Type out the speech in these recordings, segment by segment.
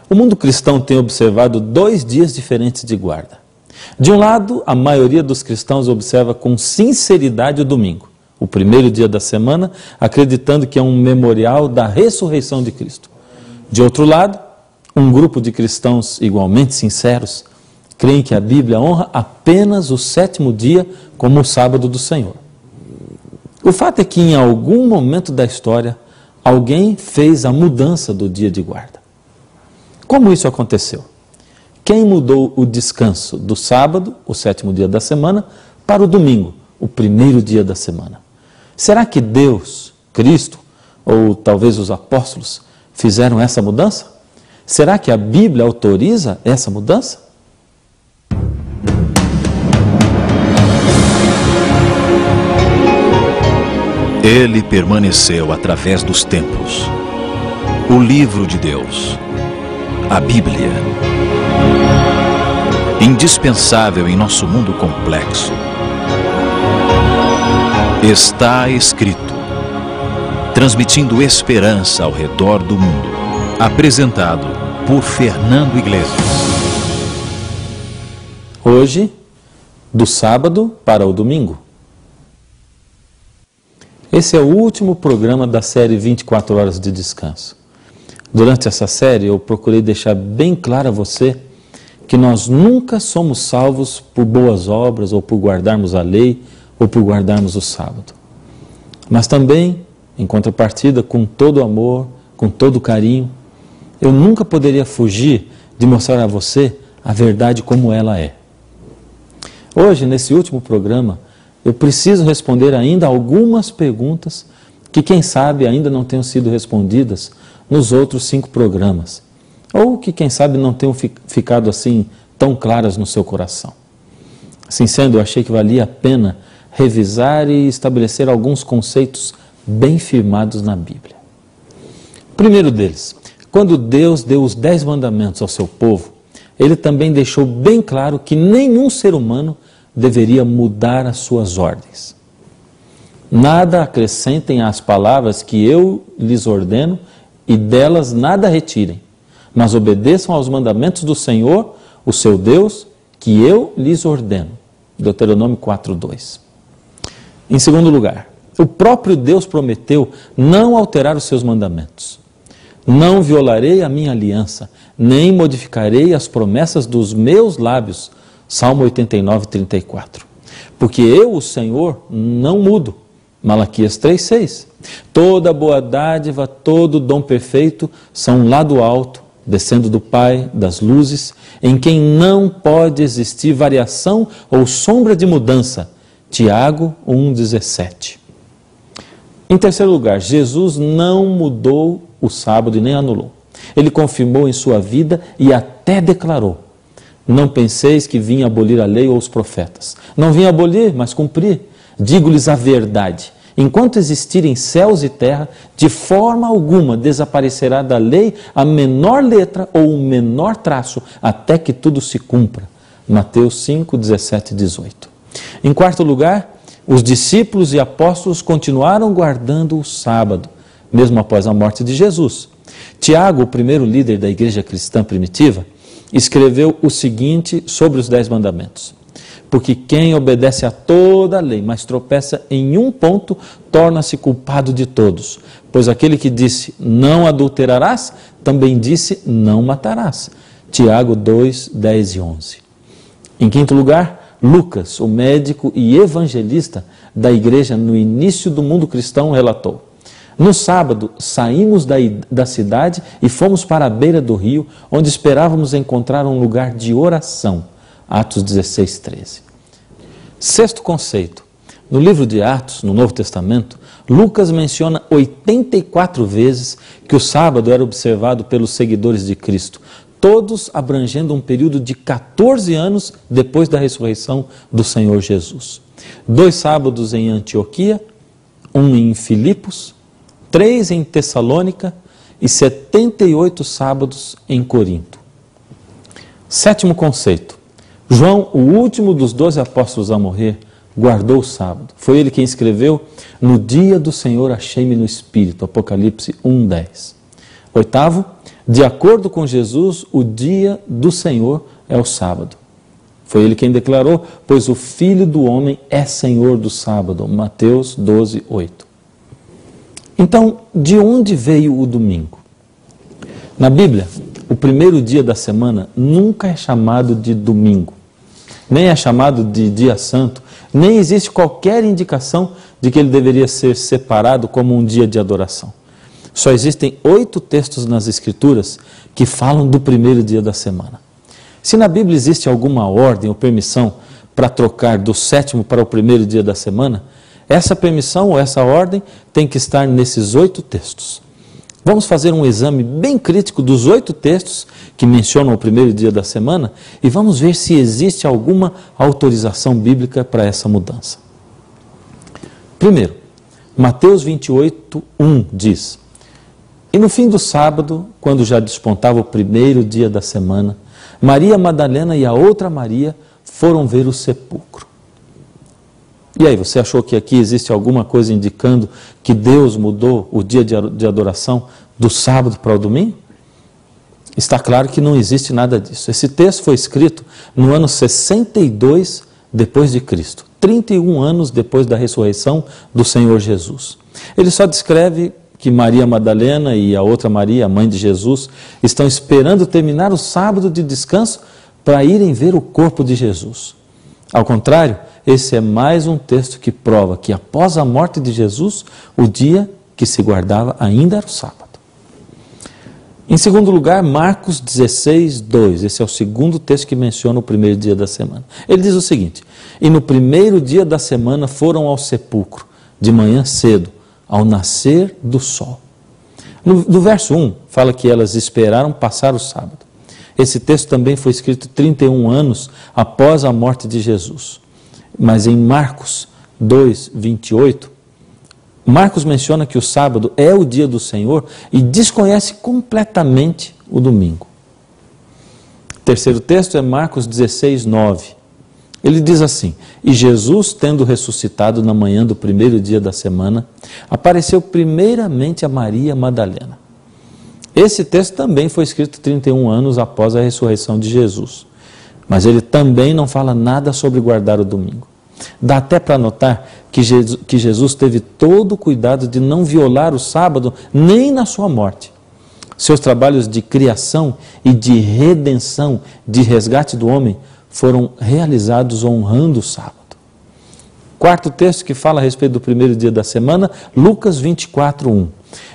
O mundo cristão tem observado 2 dias diferentes de guarda. De um lado, a maioria dos cristãos observa com sinceridade o domingo, o primeiro dia da semana, acreditando que é um memorial da ressurreição de Cristo. De outro lado, um grupo de cristãos igualmente sinceros creem que a Bíblia honra apenas o 7º dia como o sábado do Senhor. O fato é que em algum momento da história, alguém fez a mudança do dia de guarda. Como isso aconteceu? Quem mudou o descanso do sábado, o 7º dia da semana, para o domingo, o primeiro dia da semana? Será que Deus, Cristo, ou talvez os apóstolos, fizeram essa mudança? Será que a Bíblia autoriza essa mudança? Ele permaneceu através dos tempos. O livro de Deus, a Bíblia. Indispensável em nosso mundo complexo. Está escrito, transmitindo esperança ao redor do mundo. Apresentado por Fernando Iglesias. Hoje, do sábado para o domingo. Esse é o último programa da série 24 Horas de Descanso. Durante essa série, eu procurei deixar bem claro a você que nós nunca somos salvos por boas obras, ou por guardarmos a lei, ou por guardarmos o sábado. Mas também, em contrapartida, com todo amor, com todo carinho, eu nunca poderia fugir de mostrar a você a verdade como ela é. Hoje, nesse último programa, eu preciso responder ainda algumas perguntas que, quem sabe, ainda não tenham sido respondidas nos outros 5 programas. Ou que, quem sabe, não tenham ficado assim tão claras no seu coração. Assim sendo, eu achei que valia a pena revisar e estabelecer alguns conceitos bem firmados na Bíblia. O primeiro deles, quando Deus deu os 10 mandamentos ao seu povo, Ele também deixou bem claro que nenhum ser humano deveria mudar as suas ordens. Nada acrescentem às palavras que eu lhes ordeno e delas nada retirem, mas obedeçam aos mandamentos do Senhor, o seu Deus, que eu lhes ordeno. Deuteronômio 4:2. Em segundo lugar, o próprio Deus prometeu não alterar os seus mandamentos. Não violarei a minha aliança, nem modificarei as promessas dos meus lábios. Salmo 89:34. Porque eu, o Senhor, não mudo. Malaquias 3:6. Toda boa dádiva, todo dom perfeito são lá do alto, descendo do Pai das luzes, em quem não pode existir variação ou sombra de mudança. Tiago 1:17. Em terceiro lugar, Jesus não mudou o sábado e nem anulou. Ele confirmou em sua vida e até declarou: não penseis que vim abolir a lei ou os profetas. Não vim abolir, mas cumprir. Digo-lhes a verdade. Enquanto existirem céus e terra, de forma alguma desaparecerá da lei a menor letra ou o menor traço, até que tudo se cumpra. Mateus 5:17-18. Em quarto lugar, os discípulos e apóstolos continuaram guardando o sábado, mesmo após a morte de Jesus. Tiago, o primeiro líder da igreja cristã primitiva, escreveu o seguinte sobre os 10 mandamentos: porque quem obedece a toda a lei, mas tropeça em um ponto, torna-se culpado de todos. Pois aquele que disse, não adulterarás, também disse, não matarás. Tiago 2:10-11. Em quinto lugar, Lucas, o médico e evangelista da igreja no início do mundo cristão, relatou: no sábado, saímos da cidade e fomos para a beira do rio, onde esperávamos encontrar um lugar de oração. Atos 16:13. Sexto conceito. No livro de Atos, no Novo Testamento, Lucas menciona 84 vezes que o sábado era observado pelos seguidores de Cristo, todos abrangendo um período de 14 anos depois da ressurreição do Senhor Jesus. 2 sábados em Antioquia, 1 em Filipos, 3 em Tessalônica e 78 sábados em Corinto. Sétimo conceito. João, o último dos 12 apóstolos a morrer, guardou o sábado. Foi ele quem escreveu: no dia do Senhor achei-me no Espírito, Apocalipse 1:10. Oitavo, De acordo com Jesus, o dia do Senhor é o sábado. Foi ele quem declarou, pois o Filho do Homem é Senhor do sábado. Mateus 12, 8. Então, de onde veio o domingo? Na Bíblia, o primeiro dia da semana nunca é chamado de domingo, nem é chamado de dia santo, nem existe qualquer indicação de que ele deveria ser separado como um dia de adoração. Só existem 8 textos nas Escrituras que falam do primeiro dia da semana. Se na Bíblia existe alguma ordem ou permissão para trocar do 7º para o primeiro dia da semana, essa permissão ou essa ordem tem que estar nesses 8 textos. Vamos fazer um exame bem crítico dos 8 textos que mencionam o primeiro dia da semana e vamos ver se existe alguma autorização bíblica para essa mudança. Primeiro, Mateus 28, 1 diz: E no fim do sábado, quando já despontava o primeiro dia da semana, Maria Madalena e a outra Maria foram ver o sepulcro. E aí, você achou que aqui existe alguma coisa indicando que Deus mudou o dia de adoração do sábado para o domingo? Está claro que não existe nada disso. Esse texto foi escrito no ano 62 depois de Cristo, 31 anos depois da ressurreição do Senhor Jesus. Ele só descreve que Maria Madalena e a outra Maria, a mãe de Jesus, estão esperando terminar o sábado de descanso para irem ver o corpo de Jesus. Ao contrário, esse é mais um texto que prova que após a morte de Jesus, o dia que se guardava ainda era o sábado. Em segundo lugar, Marcos 16, 2. Esse é o segundo texto que menciona o primeiro dia da semana. Ele diz o seguinte: E no primeiro dia da semana foram ao sepulcro, de manhã cedo, ao nascer do sol. No verso 1, fala que elas esperaram passar o sábado. Esse texto também foi escrito 31 anos após a morte de Jesus. Mas em Marcos 2, 28, Marcos menciona que o sábado é o dia do Senhor e desconhece completamente o domingo. O terceiro texto é Marcos 16, 9. Ele diz assim: E Jesus, tendo ressuscitado na manhã do primeiro dia da semana, apareceu primeiramente a Maria Madalena. Esse texto também foi escrito 31 anos após a ressurreição de Jesus. Mas ele também não fala nada sobre guardar o domingo. Dá até para notar que Jesus teve todo o cuidado de não violar o sábado nem na sua morte. Seus trabalhos de criação e de redenção, de resgate do homem, foram realizados honrando o sábado. Quarto texto que fala a respeito do primeiro dia da semana, Lucas 24, 1.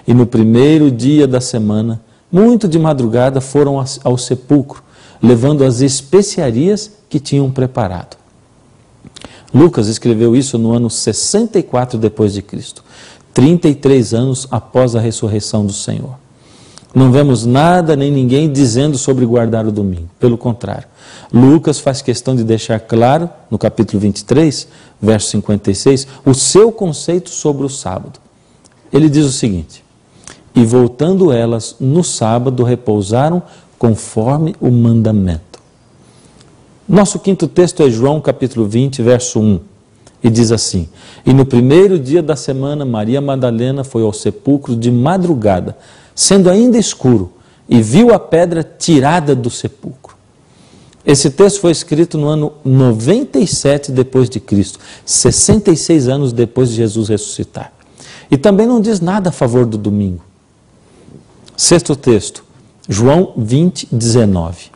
E no primeiro dia da semana, muito de madrugada, foram ao sepulcro, levando as especiarias que tinham preparado. Lucas escreveu isso no ano 64 depois de Cristo, 33 anos após a ressurreição do Senhor. Não vemos nada nem ninguém dizendo sobre guardar o domingo. Pelo contrário, Lucas faz questão de deixar claro, no capítulo 23, verso 56, o seu conceito sobre o sábado. Ele diz o seguinte: E voltando elas no sábado repousaram conforme o mandamento. Nosso quinto texto é João capítulo 20, verso 1. E diz assim: E no primeiro dia da semana, Maria Madalena foi ao sepulcro de madrugada, sendo ainda escuro, e viu a pedra tirada do sepulcro. Esse texto foi escrito no ano 97 depois de Cristo, 66 anos depois de Jesus ressuscitar. E também não diz nada a favor do domingo. Sexto texto, João 20, 19.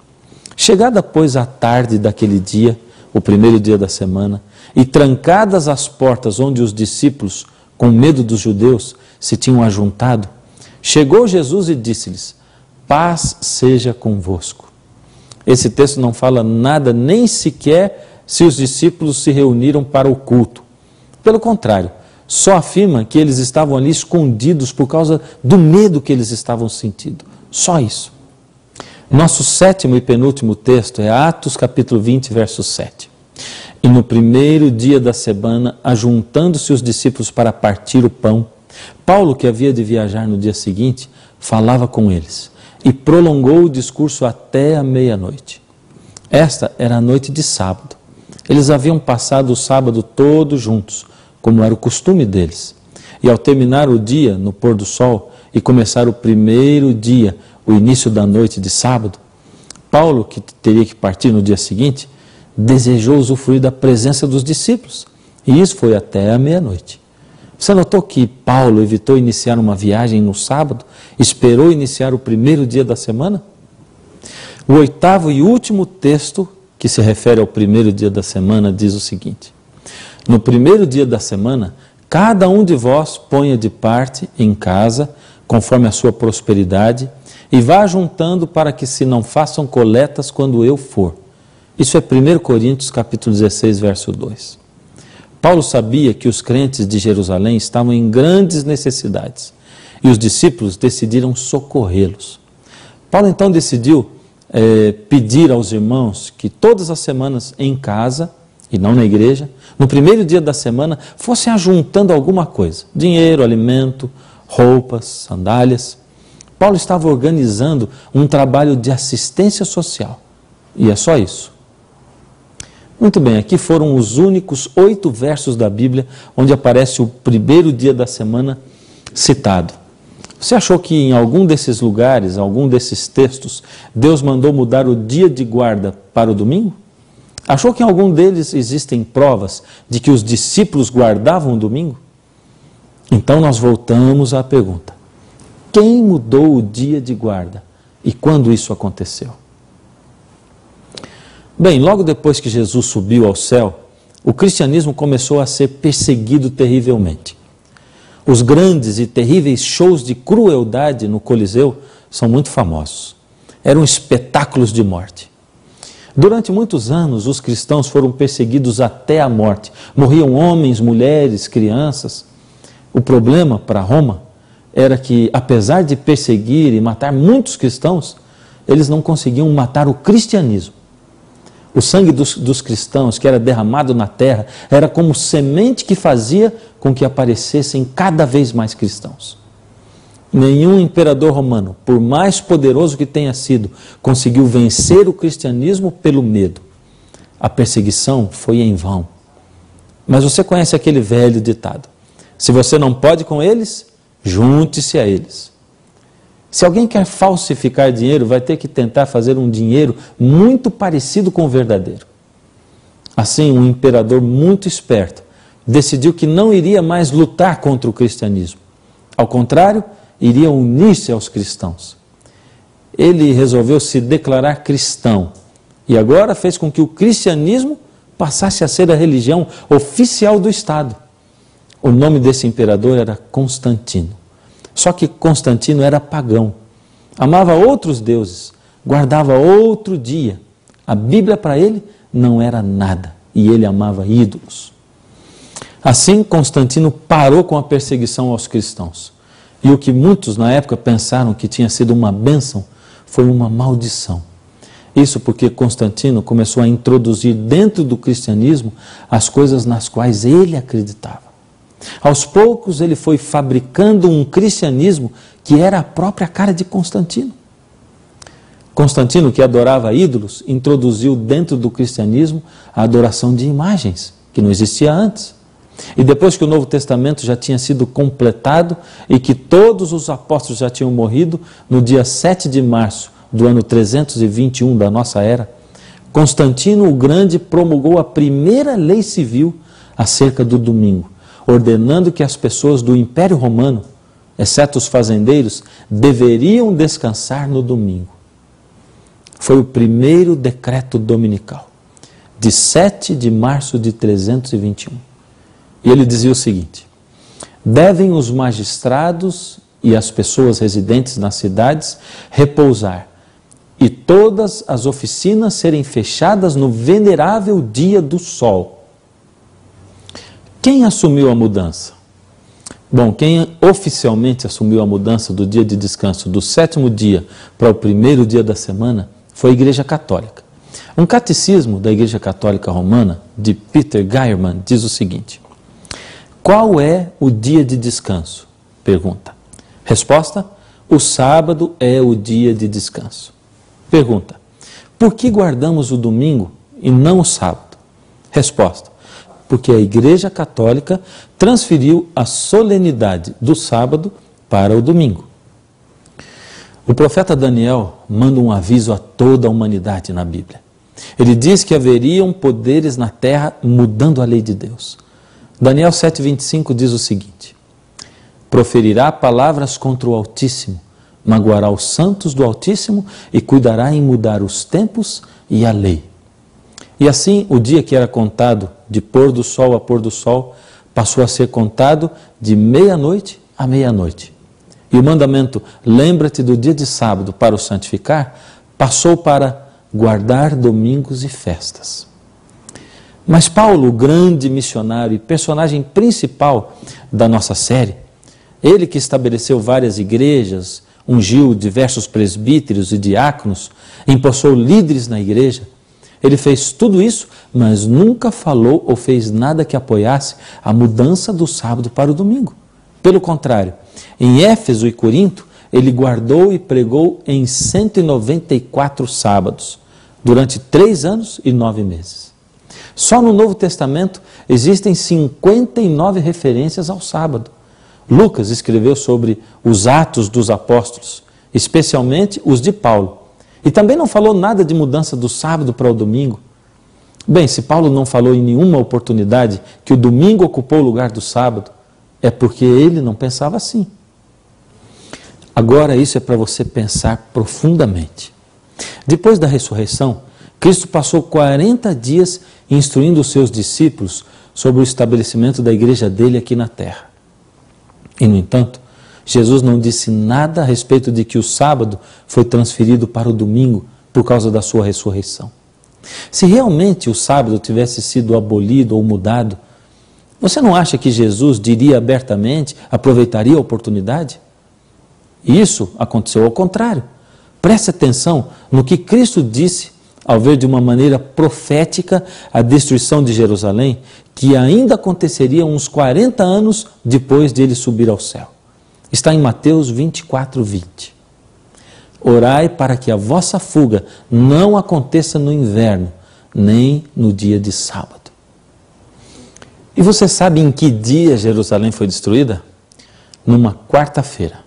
Chegada, pois, a tarde daquele dia, o primeiro dia da semana, e trancadas as portas onde os discípulos, com medo dos judeus, se tinham ajuntado, chegou Jesus e disse-lhes: Paz seja convosco. Esse texto não fala nada nem sequer se os discípulos se reuniram para o culto. Pelo contrário, só afirma que eles estavam ali escondidos por causa do medo que eles estavam sentindo. Só isso. Nosso sétimo e penúltimo texto é Atos capítulo 20, verso 7. E no primeiro dia da semana, ajuntando-se os discípulos para partir o pão, Paulo, que havia de viajar no dia seguinte, falava com eles e prolongou o discurso até a meia-noite. Esta era a noite de sábado. Eles haviam passado o sábado todo juntos, como era o costume deles. E ao terminar o dia, no pôr do sol, e começar o primeiro dia, o início da noite de sábado, Paulo, que teria que partir no dia seguinte, desejou usufruir da presença dos discípulos. E isso foi até a meia-noite. Você notou que Paulo evitou iniciar uma viagem no sábado, esperou iniciar o primeiro dia da semana? O 8º e último texto, que se refere ao primeiro dia da semana, diz o seguinte: no primeiro dia da semana, cada um de vós ponha de parte em casa, conforme a sua prosperidade, e vá juntando para que se não façam coletas quando eu for. Isso é 1 Coríntios capítulo 16, verso 2. Paulo sabia que os crentes de Jerusalém estavam em grandes necessidades e os discípulos decidiram socorrê-los. Paulo então decidiu pedir aos irmãos que todas as semanas em casa, e não na igreja, no primeiro dia da semana, fossem ajuntando alguma coisa: dinheiro, alimento, roupas, sandálias. Paulo estava organizando um trabalho de assistência social. E é só isso. Muito bem, aqui foram os únicos 8 versos da Bíblia onde aparece o primeiro dia da semana citado. Você achou que em algum desses lugares, algum desses textos, Deus mandou mudar o dia de guarda para o domingo? Achou que em algum deles existem provas de que os discípulos guardavam o domingo? Então nós voltamos à pergunta: quem mudou o dia de guarda e quando isso aconteceu? Bem, logo depois que Jesus subiu ao céu, o cristianismo começou a ser perseguido terrivelmente. Os grandes e terríveis shows de crueldade no Coliseu são muito famosos. Eram espetáculos de morte. Durante muitos anos, os cristãos foram perseguidos até a morte. Morriam homens, mulheres, crianças. O problema para Roma era que, apesar de perseguir e matar muitos cristãos, eles não conseguiam matar o cristianismo. O sangue dos cristãos que era derramado na terra era como semente que fazia com que aparecessem cada vez mais cristãos. Nenhum imperador romano, por mais poderoso que tenha sido, conseguiu vencer o cristianismo pelo medo. A perseguição foi em vão. Mas você conhece aquele velho ditado: se você não pode com eles, junte-se a eles. Se alguém quer falsificar dinheiro, vai ter que tentar fazer um dinheiro muito parecido com o verdadeiro. Assim, um imperador muito esperto decidiu que não iria mais lutar contra o cristianismo. Ao contrário, iria unir-se aos cristãos. Ele resolveu se declarar cristão e agora fez com que o cristianismo passasse a ser a religião oficial do Estado. O nome desse imperador era Constantino. Só que Constantino era pagão, amava outros deuses, guardava outro dia. A Bíblia para ele não era nada e ele amava ídolos. Assim, Constantino parou com a perseguição aos cristãos. E o que muitos na época pensaram que tinha sido uma bênção foi uma maldição. Isso porque Constantino começou a introduzir dentro do cristianismo as coisas nas quais ele acreditava. Aos poucos ele foi fabricando um cristianismo que era a própria cara de Constantino. Constantino, que adorava ídolos, introduziu dentro do cristianismo a adoração de imagens, que não existia antes. E depois que o Novo Testamento já tinha sido completado e que todos os apóstolos já tinham morrido, no dia 7 de março do ano 321 da nossa era, Constantino o Grande promulgou a primeira lei civil acerca do domingo, ordenando que as pessoas do Império Romano, exceto os fazendeiros, deveriam descansar no domingo. Foi o primeiro decreto dominical, de 7 de março de 321. E ele dizia o seguinte: devem os magistrados e as pessoas residentes nas cidades repousar, e todas as oficinas serem fechadas no venerável dia do sol. Quem assumiu a mudança? Bom, quem oficialmente assumiu a mudança do dia de descanso do 7º dia para o primeiro dia da semana foi a Igreja Católica. Um catecismo da Igreja Católica Romana, de Peter Geiermann, diz o seguinte: qual é o dia de descanso? Pergunta. Resposta: o sábado é o dia de descanso. Pergunta: por que guardamos o domingo e não o sábado? Resposta: porque a Igreja Católica transferiu a solenidade do sábado para o domingo. O profeta Daniel manda um aviso a toda a humanidade na Bíblia. Ele diz que haveriam poderes na terra mudando a lei de Deus. Daniel 7,25 diz o seguinte: proferirá palavras contra o Altíssimo, magoará os santos do Altíssimo e cuidará em mudar os tempos e a lei. E assim, o dia que era contado de pôr do sol a pôr do sol, passou a ser contado de meia-noite a meia-noite. E o mandamento, lembra-te do dia de sábado para o santificar, passou para guardar domingos e festas. Mas Paulo, o grande missionário e personagem principal da nossa série, ele que estabeleceu várias igrejas, ungiu diversos presbíteros e diáconos, empossou líderes na igreja, ele fez tudo isso, mas nunca falou ou fez nada que apoiasse a mudança do sábado para o domingo. Pelo contrário, em Éfeso e Corinto, ele guardou e pregou em 194 sábados, durante 3 anos e 9 meses. Só no Novo Testamento existem 59 referências ao sábado. Lucas escreveu sobre os Atos dos Apóstolos, especialmente os de Paulo. E também não falou nada de mudança do sábado para o domingo. Bem, se Paulo não falou em nenhuma oportunidade que o domingo ocupou o lugar do sábado, é porque ele não pensava assim. Agora isso é para você pensar profundamente. Depois da ressurreição, Cristo passou 40 dias instruindo os seus discípulos sobre o estabelecimento da igreja dele aqui na terra. E, no entanto, Jesus não disse nada a respeito de que o sábado foi transferido para o domingo por causa da sua ressurreição. Se realmente o sábado tivesse sido abolido ou mudado, você não acha que Jesus diria abertamente, aproveitaria a oportunidade? Isso aconteceu ao contrário. Preste atenção no que Cristo disse ao ver de uma maneira profética a destruição de Jerusalém, que ainda aconteceria uns 40 anos depois de ele subir ao céu. Está em Mateus 24:20. Orai para que a vossa fuga não aconteça no inverno, nem no dia de sábado. E você sabe em que dia Jerusalém foi destruída? Numa quarta-feira.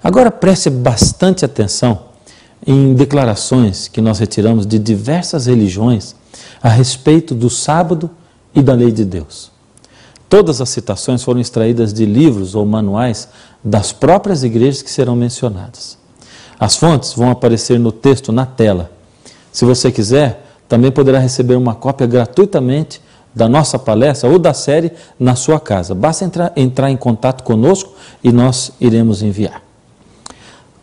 Agora preste bastante atenção em declarações que nós retiramos de diversas religiões a respeito do sábado e da lei de Deus. Todas as citações foram extraídas de livros ou manuais das próprias igrejas que serão mencionadas. As fontes vão aparecer no texto na tela. Se você quiser, também poderá receber uma cópia gratuitamente da nossa palestra ou da série na sua casa. Basta entrar em contato conosco e nós iremos enviar.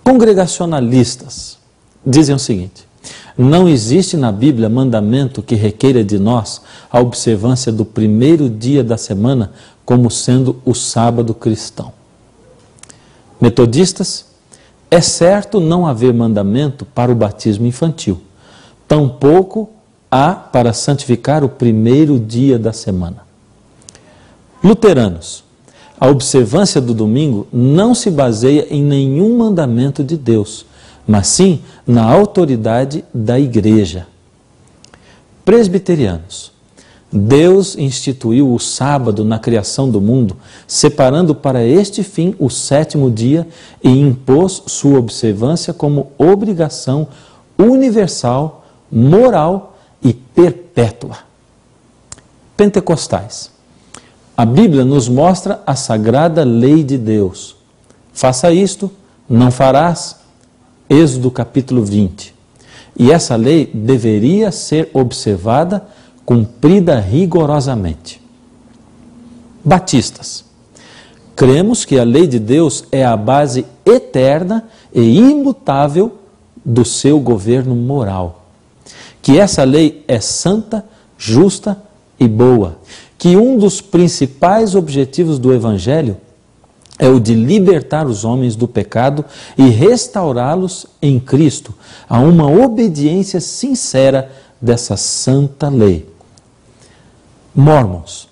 Congregacionalistas dizem o seguinte: não existe na Bíblia mandamento que requeira de nós a observância do primeiro dia da semana como sendo o sábado cristão. Metodistas, é certo não haver mandamento para o batismo infantil, tampouco há para santificar o primeiro dia da semana. Luteranos, a observância do domingo não se baseia em nenhum mandamento de Deus, mas sim na autoridade da igreja. Presbiterianos, Deus instituiu o sábado na criação do mundo, separando para este fim o 7º dia e impôs sua observância como obrigação universal, moral e perpétua. Pentecostais, a Bíblia nos mostra a sagrada lei de Deus. Faça isto, não farás. Êxodo capítulo 20. E essa lei deveria ser observada, cumprida rigorosamente. Batistas, cremos que a lei de Deus é a base eterna e imutável do seu governo moral. Que essa lei é santa, justa e boa. Que um dos principais objetivos do Evangelho é o de libertar os homens do pecado e restaurá-los em Cristo a uma obediência sincera dessa santa lei. Mórmons,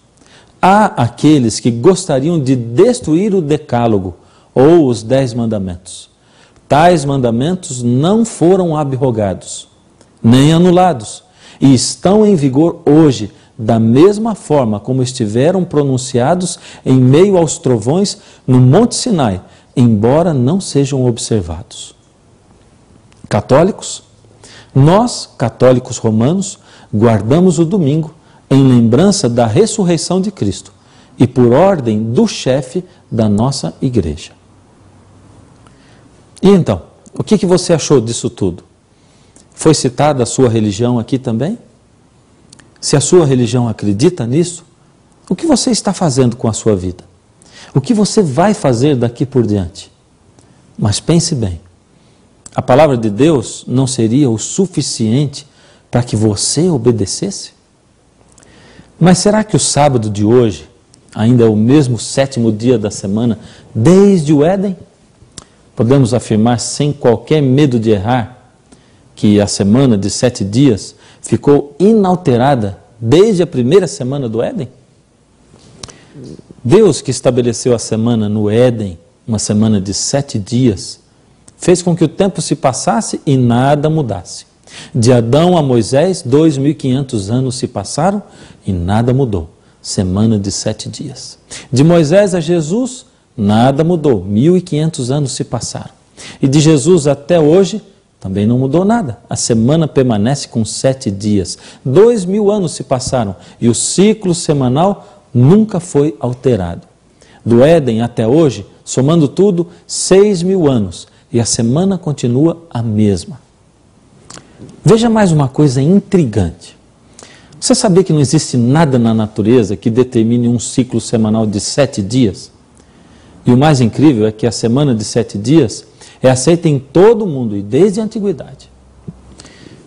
há aqueles que gostariam de destruir o Decálogo ou os 10 mandamentos. Tais mandamentos não foram abrogados, nem anulados, e estão em vigor hoje, da mesma forma como estiveram pronunciados em meio aos trovões no Monte Sinai, embora não sejam observados. Católicos? Nós, católicos romanos, guardamos o domingo em lembrança da ressurreição de Cristo e por ordem do chefe da nossa igreja. E então, o que você achou disso tudo? Foi citada a sua religião aqui também? Se a sua religião acredita nisso, o que você está fazendo com a sua vida? O que você vai fazer daqui por diante? Mas pense bem, a palavra de Deus não seria o suficiente para que você obedecesse? Mas será que o sábado de hoje ainda é o mesmo 7º dia da semana desde o Éden? Podemos afirmar sem qualquer medo de errar que a semana de 7 dias ficou inalterada desde a primeira semana do Éden? Deus, que estabeleceu a semana no Éden, uma semana de 7 dias, fez com que o tempo se passasse e nada mudasse. De Adão a Moisés, 2.500 anos se passaram e nada mudou. Semana de 7 dias. De Moisés a Jesus, nada mudou. 1.500 anos se passaram. E de Jesus até hoje, também não mudou nada. A semana permanece com 7 dias. 2.000 anos se passaram e o ciclo semanal nunca foi alterado. Do Éden até hoje, somando tudo, 6.000 anos. E a semana continua a mesma. Veja mais uma coisa intrigante. Você sabia que não existe nada na natureza que determine um ciclo semanal de 7 dias? E o mais incrível é que a semana de 7 dias é aceita em todo o mundo e desde a antiguidade.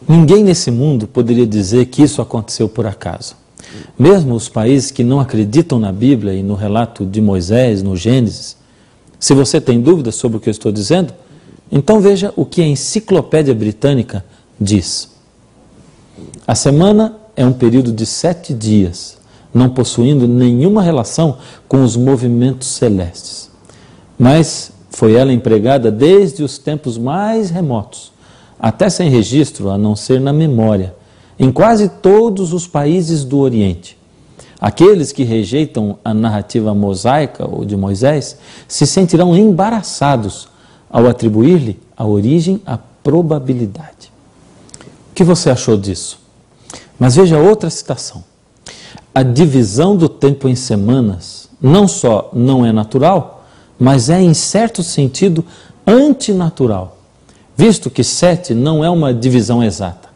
Ninguém nesse mundo poderia dizer que isso aconteceu por acaso. Mesmo os países que não acreditam na Bíblia e no relato de Moisés, no Gênesis, se você tem dúvidas sobre o que eu estou dizendo, então veja o que a Enciclopédia Britânica diz. A semana é um período de 7 dias, não possuindo nenhuma relação com os movimentos celestes. Mas foi ela empregada desde os tempos mais remotos, até sem registro, a não ser na memória, em quase todos os países do Oriente. Aqueles que rejeitam a narrativa mosaica ou de Moisés se sentirão embaraçados ao atribuir-lhe a origem à probabilidade. O que você achou disso? Mas veja outra citação. A divisão do tempo em semanas não só não é natural, mas é, em certo sentido, antinatural, visto que 7 não é uma divisão exata,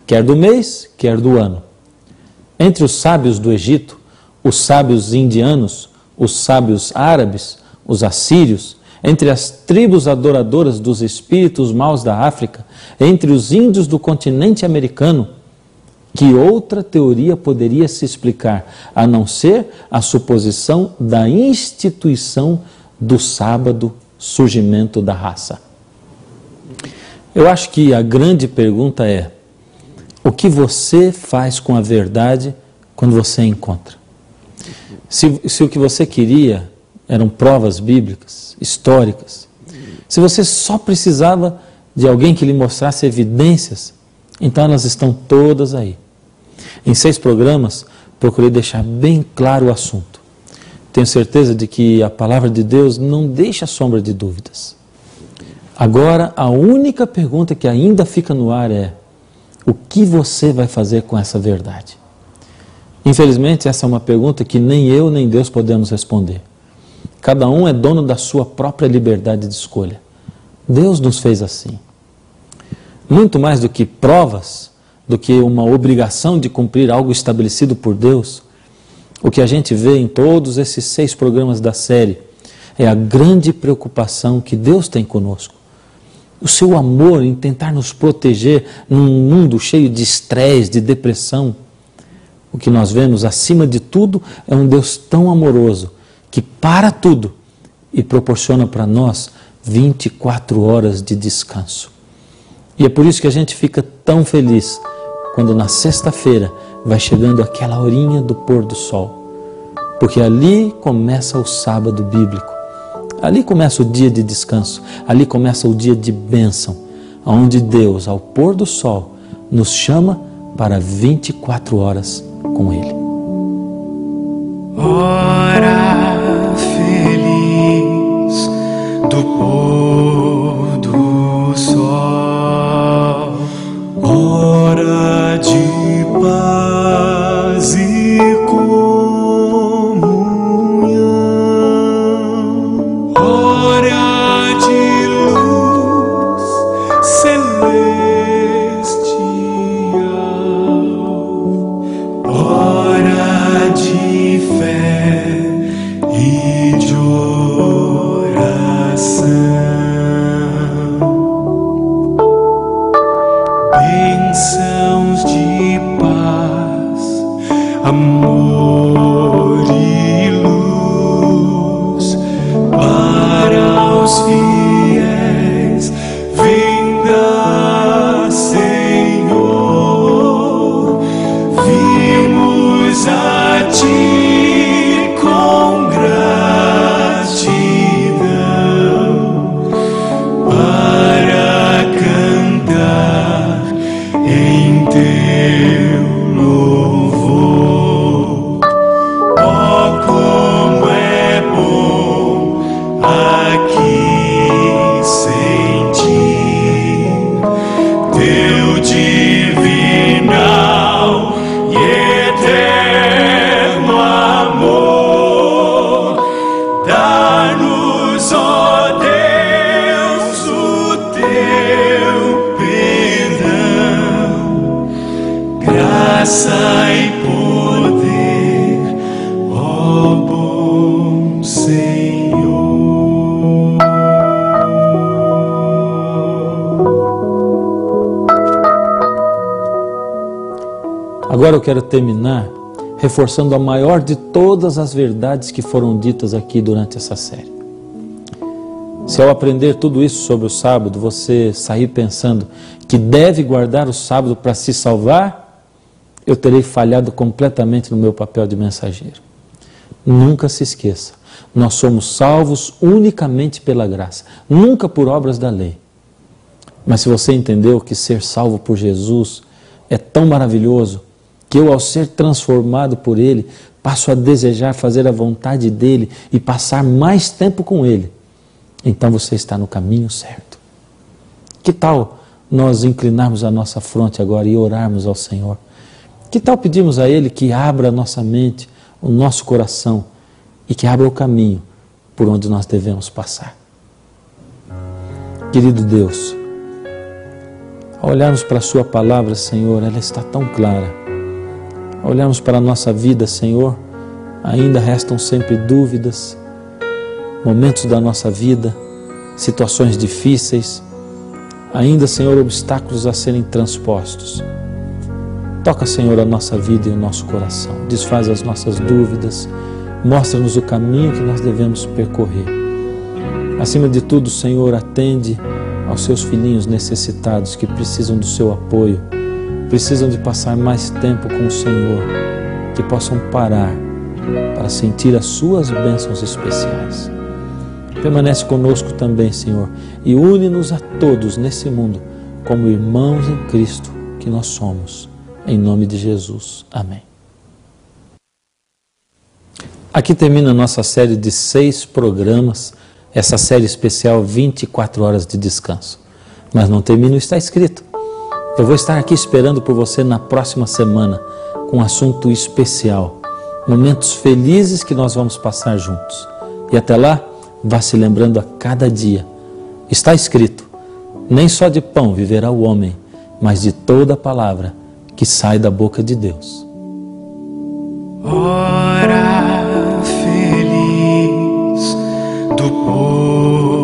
quer do mês, quer do ano. Entre os sábios do Egito, os sábios indianos, os sábios árabes, os assírios, entre as tribos adoradoras dos espíritos maus da África, entre os índios do continente americano, que outra teoria poderia se explicar, a não ser a suposição da instituição do sábado, surgimento da raça? Eu acho que a grande pergunta é: o que você faz com a verdade quando você a encontra? Se o que você queria eram provas bíblicas, históricas, se você só precisava de alguém que lhe mostrasse evidências, então elas estão todas aí. Em 6 programas, procurei deixar bem claro o assunto. Tenho certeza de que a palavra de Deus não deixa sombra de dúvidas. Agora, a única pergunta que ainda fica no ar é: o que você vai fazer com essa verdade? Infelizmente, essa é uma pergunta que nem eu nem Deus podemos responder. Cada um é dono da sua própria liberdade de escolha. Deus nos fez assim. Muito mais do que provas, do que uma obrigação de cumprir algo estabelecido por Deus, o que a gente vê em todos esses 6 programas da série é a grande preocupação que Deus tem conosco. O seu amor em tentar nos proteger num mundo cheio de estresse, de depressão. O que nós vemos, acima de tudo, é um Deus tão amoroso que para tudo e proporciona para nós 24 horas de descanso. E é por isso que a gente fica tão feliz quando na sexta-feira vai chegando aquela horinha do pôr do sol. Porque ali começa o sábado bíblico. Ali começa o dia de descanso. Ali começa o dia de bênção, onde Deus, ao pôr do sol, nos chama para 24 horas com Ele. Hora feliz do do pôr do sol, hora de paz e comunhão, hora de luz celestial, hora de fé e de bênçãos de paz, amor e luz para os fiéis. Vinda, Senhor, vimos a Ti com gratidão para cantar em Teu louvor. Oh, como é bom aqui sentir Teu divinal e eterno amor. Dá-nos, ó Deus, o Teu perdão, graça e poder, ó bom Senhor. Agora eu quero terminar reforçando a maior de todas as verdades que foram ditas aqui durante essa série. Se ao aprender tudo isso sobre o sábado, você sair pensando que deve guardar o sábado para se salvar, eu terei falhado completamente no meu papel de mensageiro. Nunca se esqueça, nós somos salvos unicamente pela graça, nunca por obras da lei. Mas se você entendeu que ser salvo por Jesus é tão maravilhoso, que eu, ao ser transformado por Ele, passo a desejar fazer a vontade dEle e passar mais tempo com Ele, então você está no caminho certo. Que tal nós inclinarmos a nossa fronte agora e orarmos ao Senhor? Que tal pedirmos a Ele que abra a nossa mente, o nosso coração, e que abra o caminho por onde nós devemos passar? Querido Deus, ao olharmos para a Sua palavra, Senhor, ela está tão clara. Ao olharmos para a nossa vida, Senhor, ainda restam sempre dúvidas, momentos da nossa vida, situações difíceis, ainda, Senhor, obstáculos a serem transpostos. Toca, Senhor, a nossa vida e o nosso coração, desfaz as nossas dúvidas, mostra-nos o caminho que nós devemos percorrer. Acima de tudo, Senhor, atende aos seus filhinhos necessitados que precisam do seu apoio, precisam de passar mais tempo com o Senhor, que possam parar para sentir as suas bênçãos especiais. Permanece conosco também, Senhor, e une-nos a todos nesse mundo como irmãos em Cristo que nós somos. Em nome de Jesus. Amém. Aqui termina a nossa série de 6 programas, essa série especial 24 horas de descanso. Mas não termina o Está Escrito. Eu vou estar aqui esperando por você na próxima semana com um assunto especial, momentos felizes que nós vamos passar juntos. E até lá, vá se lembrando a cada dia. Está escrito, nem só de pão viverá o homem, mas de toda a palavra que sai da boca de Deus. Hora feliz do povo